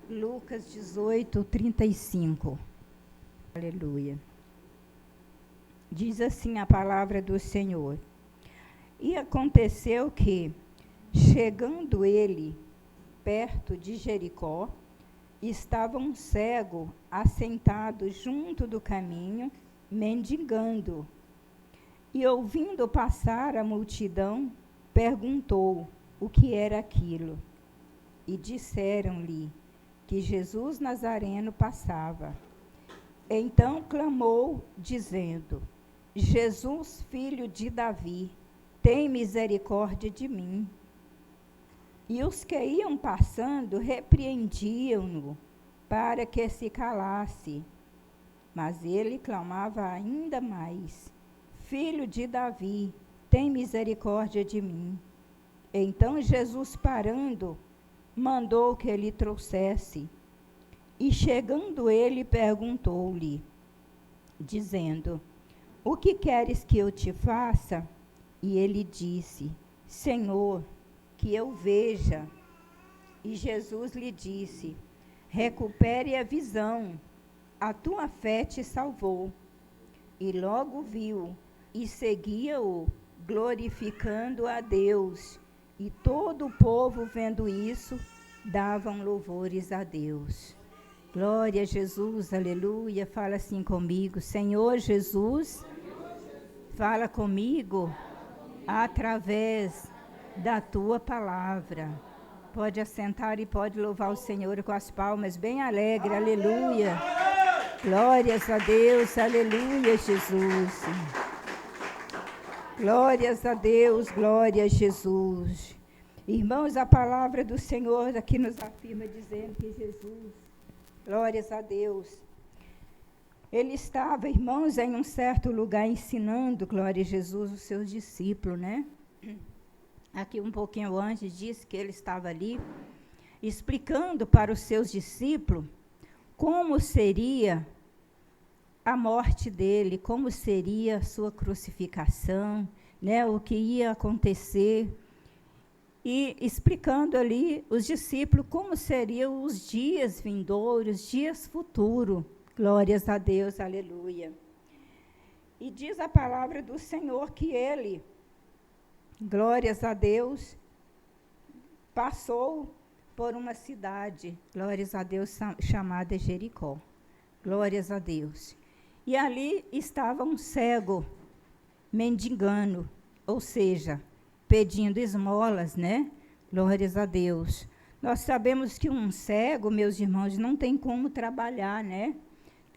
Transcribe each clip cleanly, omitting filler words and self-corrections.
Lucas 18:35. Aleluia. Diz assim a palavra do Senhor. E aconteceu que, chegando ele perto de Jericó, estava um cego assentado junto do caminho, mendigando. E ouvindo passar a multidão, perguntou o que era aquilo. E disseram-lhe que Jesus Nazareno passava. Então clamou, dizendo: Jesus, filho de Davi, tem misericórdia de mim. E os que iam passando repreendiam-no para que se calasse. Mas ele clamava ainda mais: Filho de Davi, tem misericórdia de mim. Então Jesus, parando, mandou que ele trouxesse. E chegando ele, perguntou-lhe, dizendo: O que queres que eu te faça? E ele disse: Senhor, que eu veja. E Jesus lhe disse: Recupere a visão, a tua fé te salvou. E logo viu e seguia-o, glorificando a Deus. E todo o povo, vendo isso, davam louvores a Deus. Glória a Jesus, aleluia. Fala assim comigo: Senhor Jesus, fala comigo através da tua palavra. Pode assentar e pode louvar o Senhor com as palmas bem alegre, aleluia. Glórias a Deus, aleluia, Jesus. Glórias a Deus, glória a Jesus. Irmãos, a palavra do Senhor aqui nos afirma dizendo que Jesus, glórias a Deus, ele estava, irmãos, em um certo lugar ensinando, glória a Jesus, os seus discípulos, né? Aqui um pouquinho antes diz que ele estava ali explicando para os seus discípulos como seria a morte dele, como seria a sua crucificação, né, o que ia acontecer, e explicando ali os discípulos como seriam os dias vindouros, dias futuros. Glórias a Deus, aleluia. E diz a palavra do Senhor que ele, glórias a Deus, passou por uma cidade, glórias a Deus, chamada Jericó. Glórias a Deus. E ali estava um cego, mendigando, ou seja, pedindo esmolas, né? Glórias a Deus. Nós sabemos que um cego, meus irmãos, não tem como trabalhar, né?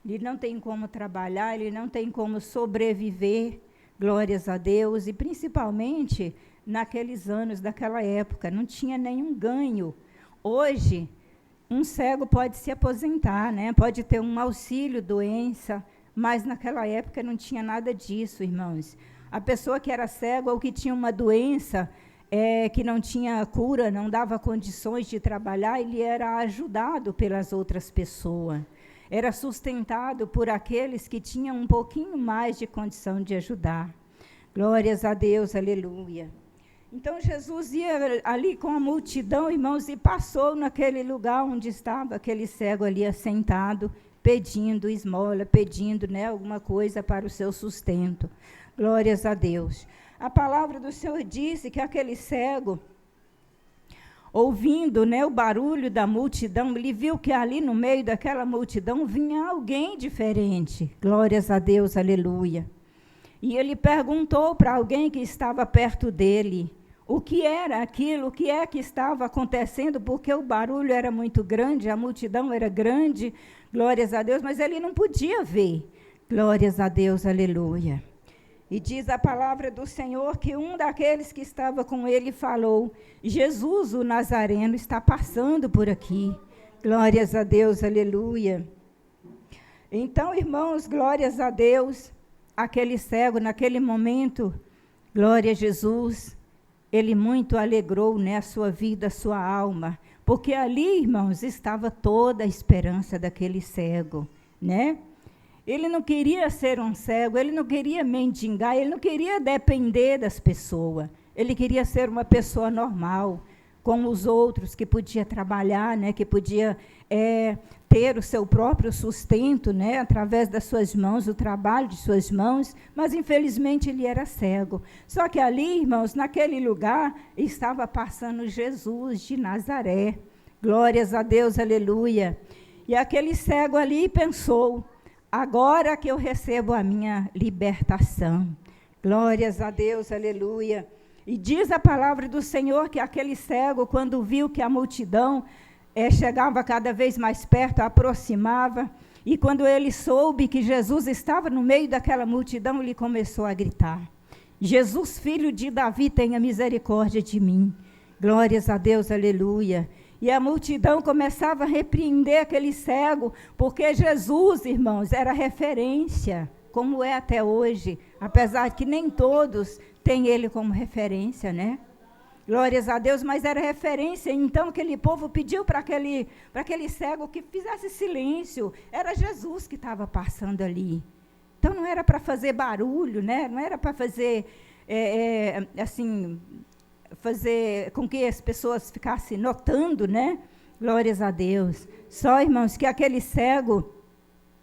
Ele não tem como trabalhar, ele não tem como sobreviver, glórias a Deus, e principalmente naqueles anos, daquela época, não tinha nenhum ganho. Hoje, um cego pode se aposentar, né? Pode ter um auxílio doença, mas naquela época não tinha nada disso, irmãos. A pessoa que era cega ou que tinha uma doença que não tinha cura, não dava condições de trabalhar, ele era ajudado pelas outras pessoas. Era sustentado por aqueles que tinham um pouquinho mais de condição de ajudar. Glórias a Deus, aleluia. Então, Jesus ia ali com a multidão, irmãos, e passou naquele lugar onde estava aquele cego ali assentado, pedindo esmola, pedindo, né, alguma coisa para o seu sustento. Glórias a Deus. A palavra do Senhor disse que aquele cego, ouvindo, né, o barulho da multidão, ele viu que ali no meio daquela multidão vinha alguém diferente. Glórias a Deus, aleluia. E ele perguntou para alguém que estava perto dele o que era aquilo, o que é que estava acontecendo, porque o barulho era muito grande, a multidão era grande, glórias a Deus, mas ele não podia ver. Glórias a Deus, aleluia. E diz a palavra do Senhor que um daqueles que estava com ele falou: Jesus, o Nazareno, está passando por aqui. Glórias a Deus, aleluia. Então, irmãos, glórias a Deus, aquele cego, naquele momento, glória a Jesus, ele muito alegrou, né, a sua vida, a sua alma, porque ali, irmãos, estava toda a esperança daquele cego, né? Ele não queria ser um cego, ele não queria mendigar, ele não queria depender das pessoas, ele queria ser uma pessoa normal, com os outros, que podia trabalhar, né, que podia ter o seu próprio sustento, né, através das suas mãos, o trabalho de suas mãos, mas infelizmente ele era cego. Só que ali, irmãos, naquele lugar, estava passando Jesus de Nazaré. Glórias a Deus, aleluia. E aquele cego ali pensou, agora que eu recebo a minha libertação. Glórias a Deus, aleluia. E diz a palavra do Senhor que aquele cego, quando viu que a multidão chegava cada vez mais perto, aproximava, e quando ele soube que Jesus estava no meio daquela multidão, ele começou a gritar, Jesus, filho de Davi, tenha misericórdia de mim. Glórias a Deus, aleluia. E a multidão começava a repreender aquele cego, porque Jesus, irmãos, era referência, como é até hoje, apesar de que nem todos têm ele como referência, né? Glórias a Deus, mas era referência. Então aquele povo pediu para aquele cego que fizesse silêncio. Era Jesus que estava passando ali. Então não era para fazer barulho, né? Não era para fazer, fazer com que as pessoas ficassem notando, né? Glórias a Deus. Só, irmãos, que aquele cego,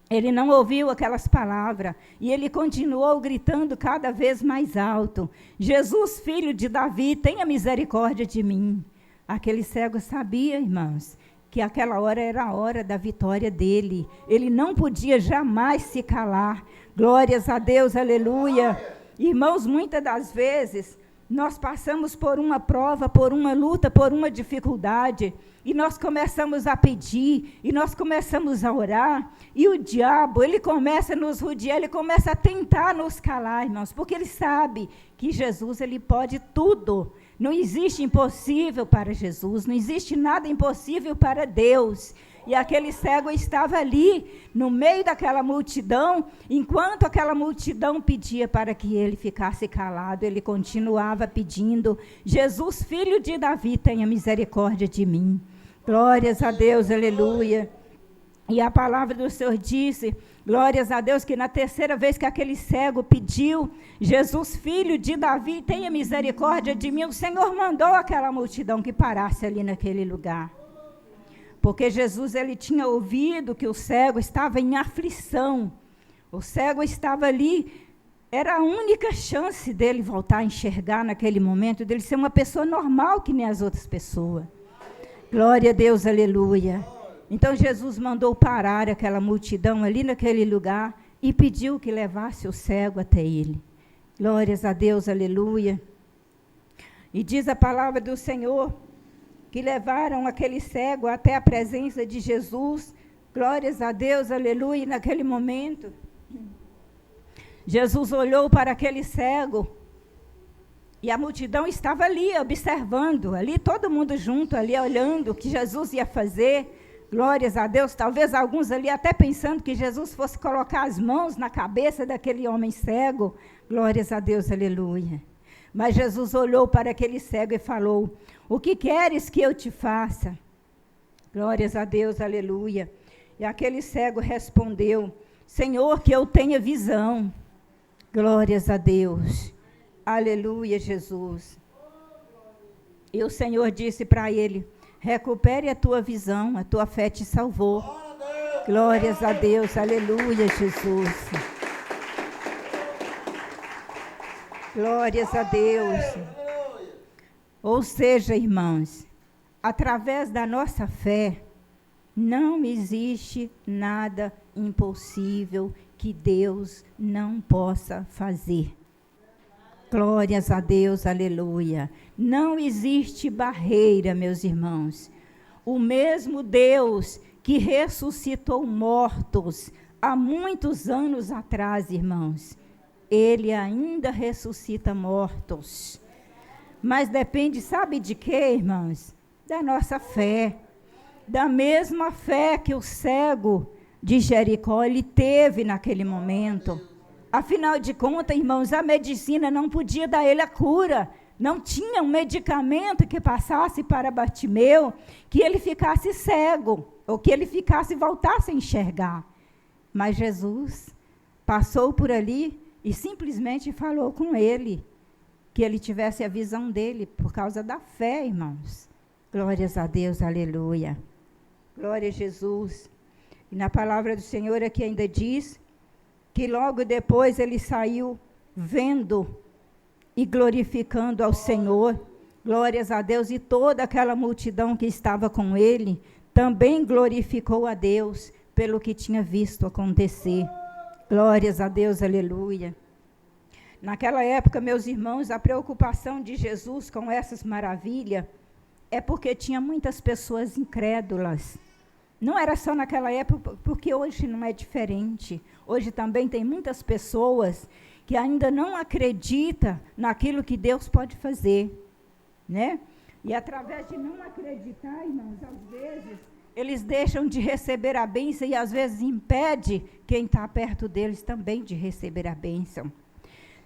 ele não ouviu aquelas palavras, e ele continuou gritando cada vez mais alto, Jesus, filho de Davi, tenha misericórdia de mim. Aquele cego sabia, irmãos, que aquela hora era a hora da vitória dele. Ele não podia jamais se calar. Glórias a Deus, aleluia. Irmãos, muitas das vezes, nós passamos por uma prova, por uma luta, por uma dificuldade, e nós começamos a pedir, e nós começamos a orar, e o diabo, ele começa a nos rodear, ele começa a tentar nos calar, irmãos, porque ele sabe que Jesus, ele pode tudo. Não existe impossível para Jesus, não existe nada impossível para Deus. E aquele cego estava ali, no meio daquela multidão, enquanto aquela multidão pedia para que ele ficasse calado, ele continuava pedindo, Jesus, filho de Davi, tenha misericórdia de mim. Glórias a Deus, aleluia. E a palavra do Senhor disse, glórias a Deus, que na terceira vez que aquele cego pediu, Jesus, filho de Davi, tenha misericórdia de mim, o Senhor mandou aquela multidão que parasse ali naquele lugar. Porque Jesus, ele tinha ouvido que o cego estava em aflição. O cego estava ali, era a única chance dele voltar a enxergar naquele momento, dele ser uma pessoa normal que nem as outras pessoas. Glória a Deus, aleluia. Então Jesus mandou parar aquela multidão ali naquele lugar e pediu que levasse o cego até ele. Glórias a Deus, aleluia. E diz a palavra do Senhor, que levaram aquele cego até a presença de Jesus, glórias a Deus, aleluia, e naquele momento, Jesus olhou para aquele cego, e a multidão estava ali, observando, ali todo mundo junto, ali olhando o que Jesus ia fazer, glórias a Deus, talvez alguns ali até pensando que Jesus fosse colocar as mãos na cabeça daquele homem cego, glórias a Deus, aleluia. Mas Jesus olhou para aquele cego e falou, o que queres que eu te faça? Glórias a Deus, aleluia. E aquele cego respondeu, Senhor, que eu tenha visão. Glórias a Deus. Aleluia, Jesus. E o Senhor disse para ele, recupere a tua visão, a tua fé te salvou. Glórias a Deus, aleluia, Jesus. Glórias a Deus. Ou seja, irmãos, através da nossa fé, não existe nada impossível que Deus não possa fazer. Glórias a Deus, aleluia. Não existe barreira, meus irmãos. O mesmo Deus que ressuscitou mortos há muitos anos atrás, irmãos, Ele ainda ressuscita mortos. Mas depende, sabe de quê, irmãos? Da nossa fé. Da mesma fé que o cego de Jericó, ele teve naquele momento. Afinal de contas, irmãos, a medicina não podia dar ele a cura. Não tinha um medicamento que passasse para Bartimeu, que ele ficasse cego, ou que ele voltasse a enxergar. Mas Jesus passou por ali e simplesmente falou com ele, que ele tivesse a visão dele, por causa da fé, irmãos. Glórias a Deus, aleluia. Glória a Jesus. E na palavra do Senhor aqui ainda diz que logo depois ele saiu vendo e glorificando ao Senhor. Glórias a Deus. E toda aquela multidão que estava com ele também glorificou a Deus pelo que tinha visto acontecer. Glórias a Deus, aleluia. Naquela época, meus irmãos, a preocupação de Jesus com essas maravilhas é porque tinha muitas pessoas incrédulas. Não era só naquela época, porque hoje não é diferente. Hoje também tem muitas pessoas que ainda não acreditam naquilo que Deus pode fazer, né? E através de não acreditar, irmãos, às vezes, eles deixam de receber a bênção e às vezes impede quem está perto deles também de receber a bênção.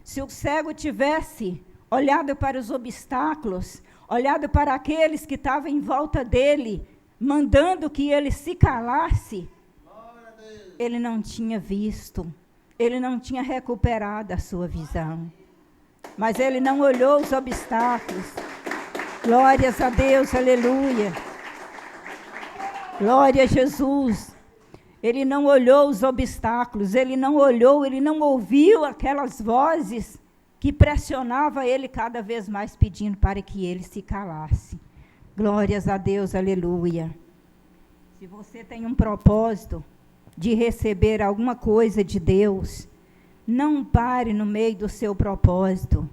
Se o cego tivesse olhado para os obstáculos, olhado para aqueles que estavam em volta dele, mandando que ele se calasse, ele não tinha visto, ele não tinha recuperado a sua visão. Mas ele não olhou os obstáculos. Glórias a Deus, aleluia. Glória a Jesus. Ele não olhou os obstáculos, ele não olhou, ele não ouviu aquelas vozes que pressionavam ele cada vez mais pedindo para que ele se calasse. Glórias a Deus, aleluia. Se você tem um propósito de receber alguma coisa de Deus, não pare no meio do seu propósito.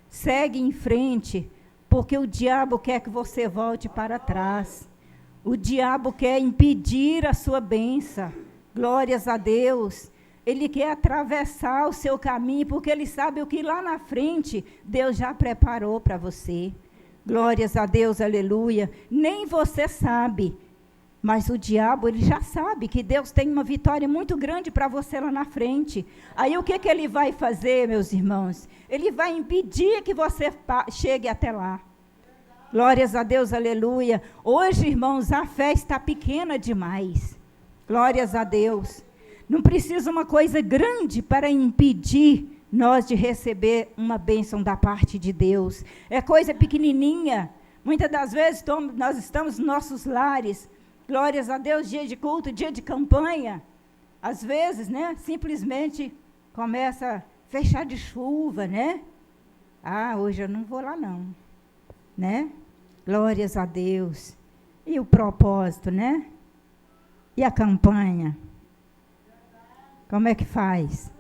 Segue em frente, porque o diabo quer que você volte para trás. O diabo quer impedir a sua bênção. Glórias a Deus. Ele quer atravessar o seu caminho, porque ele sabe o que lá na frente Deus já preparou para você. Glórias a Deus, aleluia. Nem você sabe, mas o diabo, ele já sabe que Deus tem uma vitória muito grande para você lá na frente. Aí o que ele vai fazer, meus irmãos? Ele vai impedir que você chegue até lá. Glórias a Deus, aleluia. Hoje, irmãos, a fé está pequena demais. Glórias a Deus. Não precisa uma coisa grande para impedir nós de receber uma bênção da parte de Deus. É coisa pequenininha. Muitas das vezes nós estamos nos nossos lares. Glórias a Deus, dia de culto, dia de campanha. Às vezes, né, simplesmente começa a fechar de chuva, né? Ah, hoje eu não vou lá não, né? Glórias a Deus. E o propósito, né? E a campanha? Como é que faz?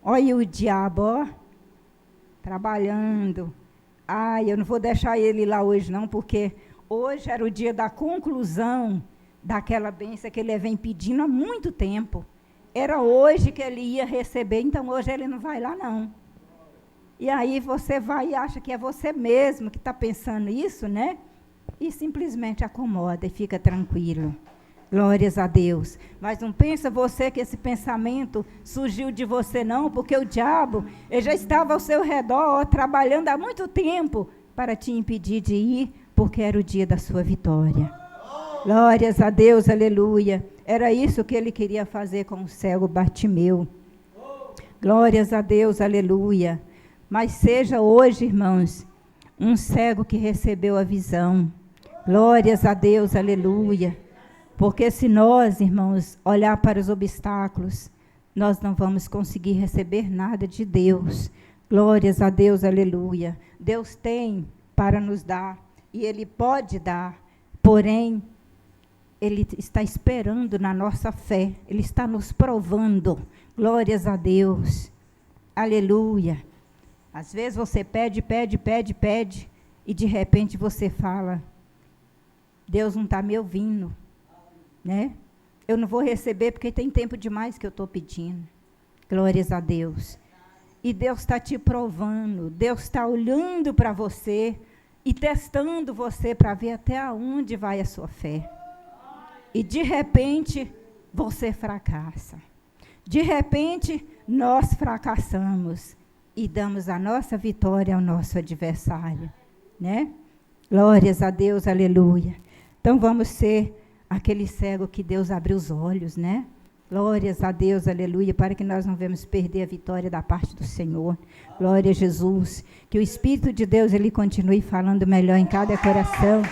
Olha o diabo, ó, trabalhando. Ai, eu não vou deixar ele lá hoje não, porque hoje era o dia da conclusão daquela bênção que ele vem pedindo há muito tempo. Era hoje que ele ia receber, então hoje ele não vai lá não. E aí você vai e acha que é você mesmo que está pensando isso, né? E simplesmente acomoda e fica tranquilo. Glórias a Deus. Mas não pensa você que esse pensamento surgiu de você não, porque o diabo ele já estava ao seu redor, trabalhando há muito tempo para te impedir de ir, porque era o dia da sua vitória. Glórias a Deus, aleluia. Era isso que ele queria fazer com o cego Bartimeu. Glórias a Deus, aleluia. Mas seja hoje, irmãos, um cego que recebeu a visão. Glórias a Deus, aleluia. Porque se nós, irmãos, olhar para os obstáculos, nós não vamos conseguir receber nada de Deus. Glórias a Deus, aleluia. Deus tem para nos dar, e Ele pode dar, porém, Ele está esperando na nossa fé, Ele está nos provando. Glórias a Deus, aleluia. Às vezes você pede, e de repente você fala, Deus não está me ouvindo, né? Eu não vou receber porque tem tempo demais que eu estou pedindo. Glórias a Deus. E Deus está te provando, Deus está olhando para você e testando você para ver até onde vai a sua fé. E de repente, você fracassa. De repente, nós fracassamos e damos a nossa vitória ao nosso adversário, né? Glórias a Deus, aleluia. Então vamos ser aquele cego que Deus abriu os olhos, né? Glórias a Deus, aleluia, para que nós não venhamos perder a vitória da parte do Senhor. Glória a Jesus. Que o Espírito de Deus, ele continue falando melhor em cada coração.